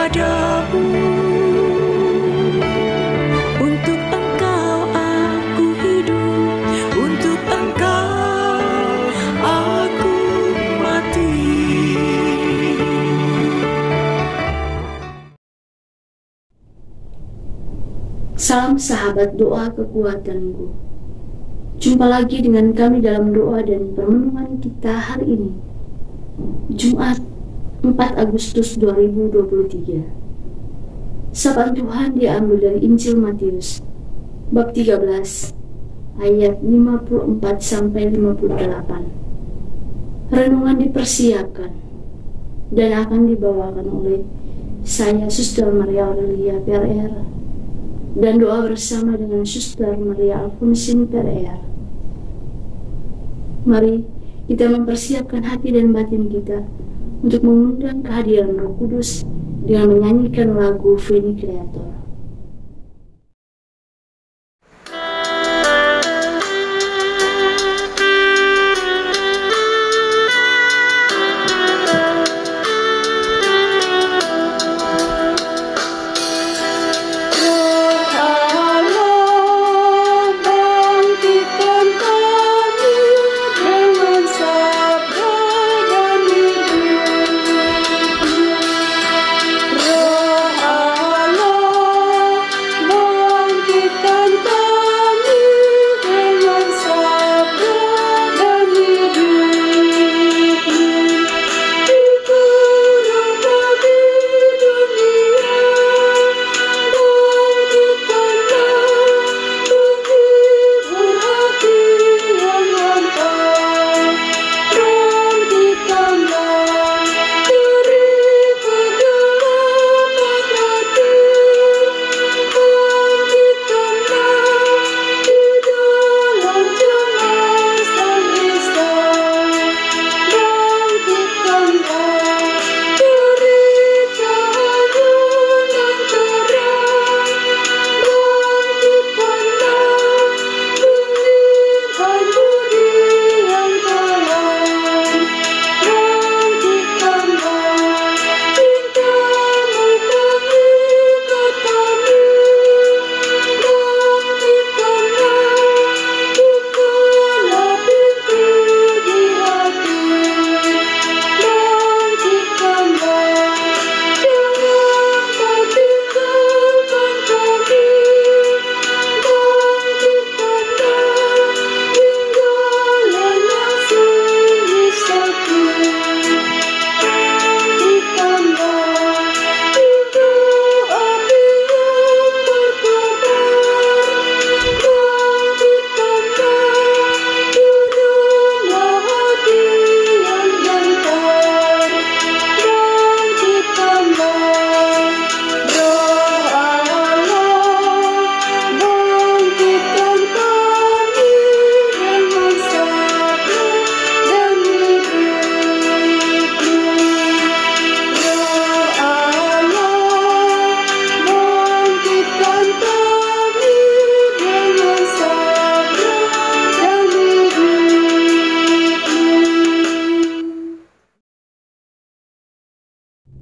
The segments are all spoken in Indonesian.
padamu. Untuk Engkau aku hidup, untuk Engkau aku mati. Salam sahabat doa kekuatanku. Jumpa lagi dengan kami dalam doa dan permenungan kita hari ini, Jumat 4 Agustus 2023. Sapaan Tuhan diambil dari Injil Matius bab 13 ayat 54 sampai 58. Renungan dipersiapkan dan akan dibawakan oleh saya, Suster Maria Aurelia PR, dan doa bersama dengan Suster Maria Alfonsin PR. Mari kita mempersiapkan hati dan batin kita untuk mengundang kehadiran Roh Kudus dengan menyanyikan lagu Veni Creator.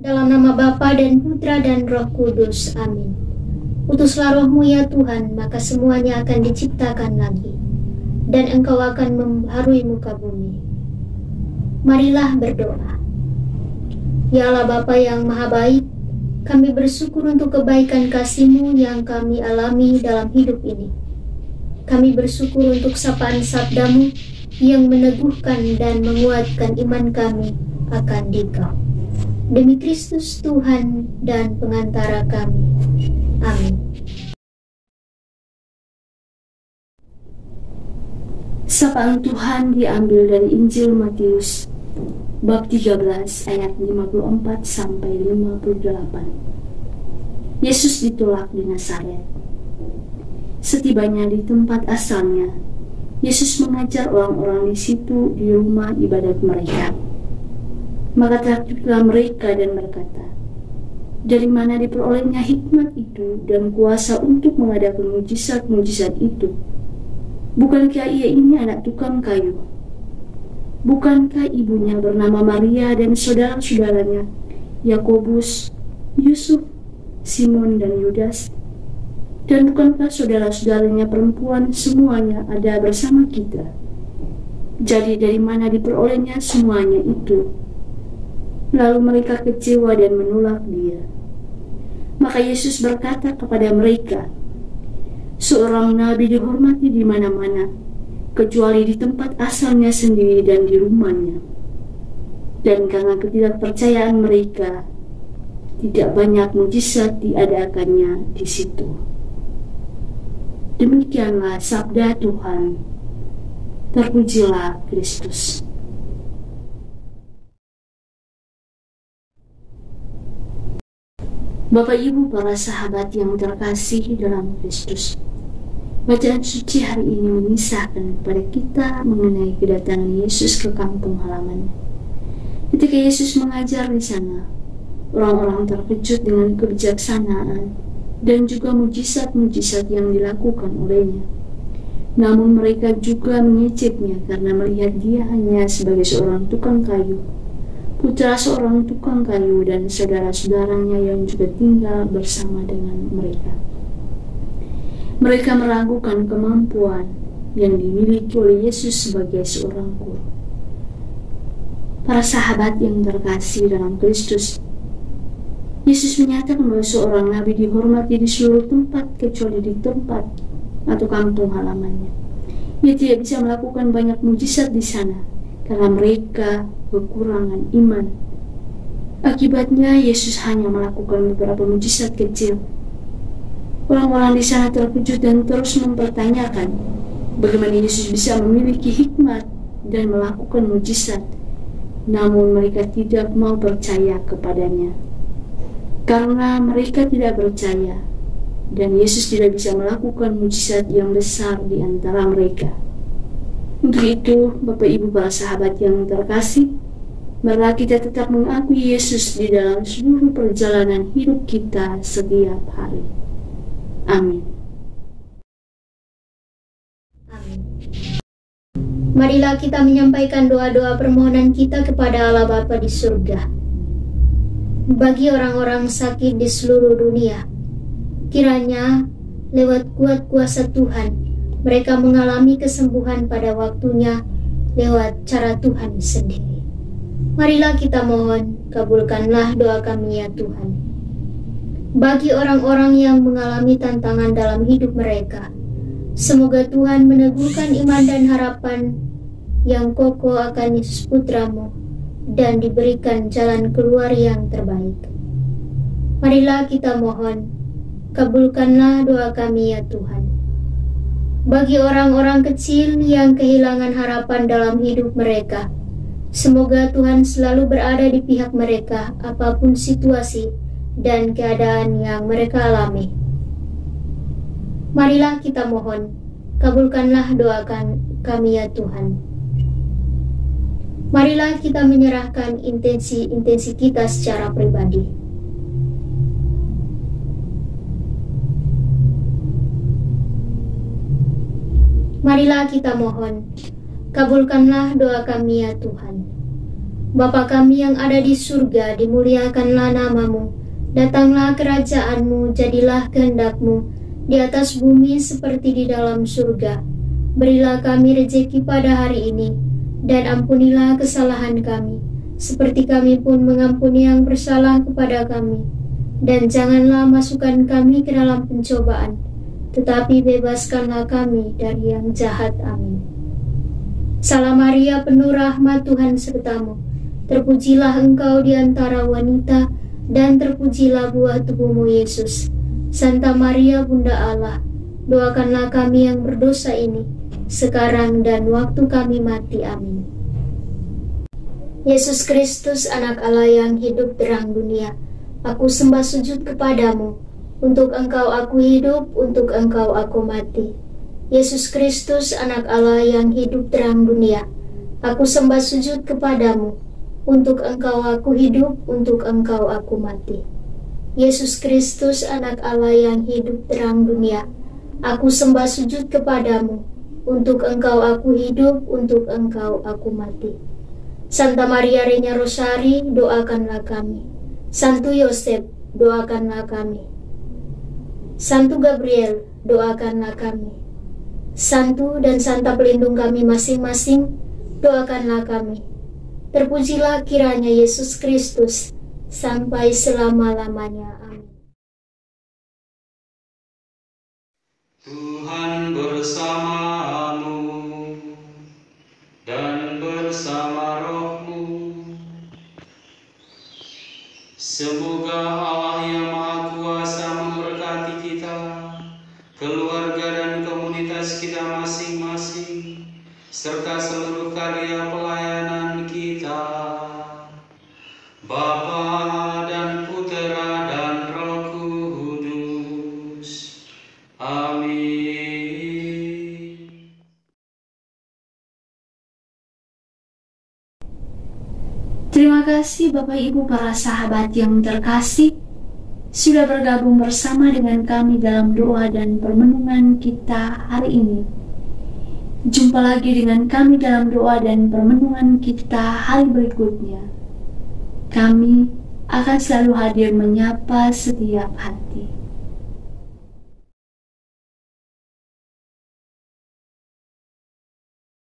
Dalam nama Bapa dan Putra dan Roh Kudus. Amin. Utuslah Roh-Mu ya Tuhan, maka semuanya akan diciptakan lagi, dan Engkau akan membaharui muka bumi. Marilah berdoa. Ya Allah Bapa yang Maha Baik, kami bersyukur untuk kebaikan kasih-Mu yang kami alami dalam hidup ini. Kami bersyukur untuk sapaan sabda-Mu yang meneguhkan dan menguatkan iman kami akan Dikau. Demi Kristus Tuhan dan pengantara kami. Amin. Sapaan Tuhan diambil dari Injil Matius bab 13 ayat 54 sampai 58. Yesus ditolak di Nazaret. Setibanya di tempat asalnya, Yesus mengajar orang-orang di situ di rumah ibadat mereka. Maka takjublah mereka dan berkata, dari mana diperolehnya hikmat itu dan kuasa untuk mengadakan mujizat-mujizat itu? Bukankah ia ini anak tukang kayu? Bukankah ibunya bernama Maria dan saudara-saudaranya Yakobus, Yusuf, Simon, dan Yudas? Dan bukankah saudara-saudaranya perempuan semuanya ada bersama kita? Jadi dari mana diperolehnya semuanya itu? Lalu mereka kecewa dan menolak dia. Maka Yesus berkata kepada mereka, seorang nabi dihormati di mana-mana, kecuali di tempat asalnya sendiri dan di rumahnya. Dan karena ketidakpercayaan mereka, tidak banyak mujizat diadakannya di situ. Demikianlah sabda Tuhan. Terpujilah Kristus. Bapak Ibu para sahabat yang terkasih dalam Kristus, bacaan suci hari ini mengisahkan kepada kita mengenai kedatangan Yesus ke kampung halamannya. Ketika Yesus mengajar di sana, orang-orang terkejut dengan kebijaksanaan dan juga mujizat-mujizat yang dilakukan olehnya. Namun mereka juga mengejeknya karena melihat dia hanya sebagai seorang tukang kayu, putra seorang tukang kayu dan saudara-saudaranya yang juga tinggal bersama dengan mereka. Mereka meragukan kemampuan yang dimiliki oleh Yesus sebagai seorang guru. Para sahabat yang terkasih dalam Kristus, Yesus menyatakan bahwa seorang nabi dihormati di seluruh tempat kecuali di tempat atau kampung halamannya. Ia tidak bisa melakukan banyak mujizat di sana karena mereka kekurangan iman. Akibatnya Yesus hanya melakukan beberapa mujizat kecil. Orang-orang di sana terkejut dan terus mempertanyakan bagaimana Yesus bisa memiliki hikmat dan melakukan mujizat, namun mereka tidak mau percaya kepadanya. Karena mereka tidak percaya, dan Yesus tidak bisa melakukan mujizat yang besar di antara mereka. Untuk itu, Bapak Ibu para sahabat yang terkasih, marilah kita tetap mengakui Yesus di dalam seluruh perjalanan hidup kita setiap hari. Amin. Amin. Marilah kita menyampaikan doa-doa permohonan kita kepada Allah Bapa di surga. Bagi orang-orang sakit di seluruh dunia, kiranya lewat kuat kuasa Tuhan, mereka mengalami kesembuhan pada waktunya lewat cara Tuhan sendiri. Marilah kita mohon, kabulkanlah doa kami ya Tuhan. Bagi orang-orang yang mengalami tantangan dalam hidup mereka, semoga Tuhan meneguhkan iman dan harapan yang kokoh akan Yesus Putra-Mu dan diberikan jalan keluar yang terbaik. Marilah kita mohon, kabulkanlah doa kami ya Tuhan. Bagi orang-orang kecil yang kehilangan harapan dalam hidup mereka, semoga Tuhan selalu berada di pihak mereka apapun situasi dan keadaan yang mereka alami. Marilah kita mohon, kabulkanlah doa kami ya Tuhan. Marilah kita menyerahkan intensi kita secara pribadi. Marilah kita mohon, kabulkanlah doa kami ya Tuhan. Bapa kami yang ada di surga, dimuliakanlah nama-Mu. Datanglah kerajaan-Mu, jadilah kehendak-Mu di atas bumi seperti di dalam surga. Berilah kami rejeki pada hari ini, dan ampunilah kesalahan kami, seperti kami pun mengampuni yang bersalah kepada kami. Dan janganlah masukkan kami ke dalam pencobaan, tetapi bebaskanlah kami dari yang jahat. Amin. Salam Maria, penuh rahmat, Tuhan serta-Mu. Terpujilah Engkau di antara wanita, dan terpujilah buah tubuh-Mu, Yesus. Santa Maria, Bunda Allah, doakanlah kami yang berdosa ini, sekarang dan waktu kami mati. Amin. Yesus Kristus, anak Allah yang hidup terang dunia, aku sembah sujud kepadamu. Untuk Engkau aku hidup, untuk Engkau aku mati. Yesus Kristus, anak Allah yang hidup terang dunia, aku sembah sujud kepadamu. Untuk Engkau aku hidup, untuk Engkau aku mati. Yesus Kristus, anak Allah yang hidup terang dunia, aku sembah sujud kepadamu. Untuk Engkau aku hidup, untuk Engkau aku mati. Santa Maria Regna Rosari, doakanlah kami. Santo Yosef, doakanlah kami. Santo Gabriel, doakanlah kami. Santu dan Santa pelindung kami masing-masing, doakanlah kami. Terpujilah kiranya Yesus Kristus sampai selama-lamanya. Amin. Tuhan bersamamu dan bersama rohmu. Semoga Allah yang Maha Kuasa memberkati kita, keluarga dan komunitas kita masing-masing, serta seluruh karya pelayanan kita. Bapa dan Putera dan Roh Kudus. Amin. Terima kasih Bapak Ibu para sahabat yang terkasih sudah bergabung bersama dengan kami dalam doa dan permenungan kita hari ini. Jumpa lagi dengan kami dalam doa dan permenungan kita hari berikutnya. Kami akan selalu hadir menyapa setiap hati.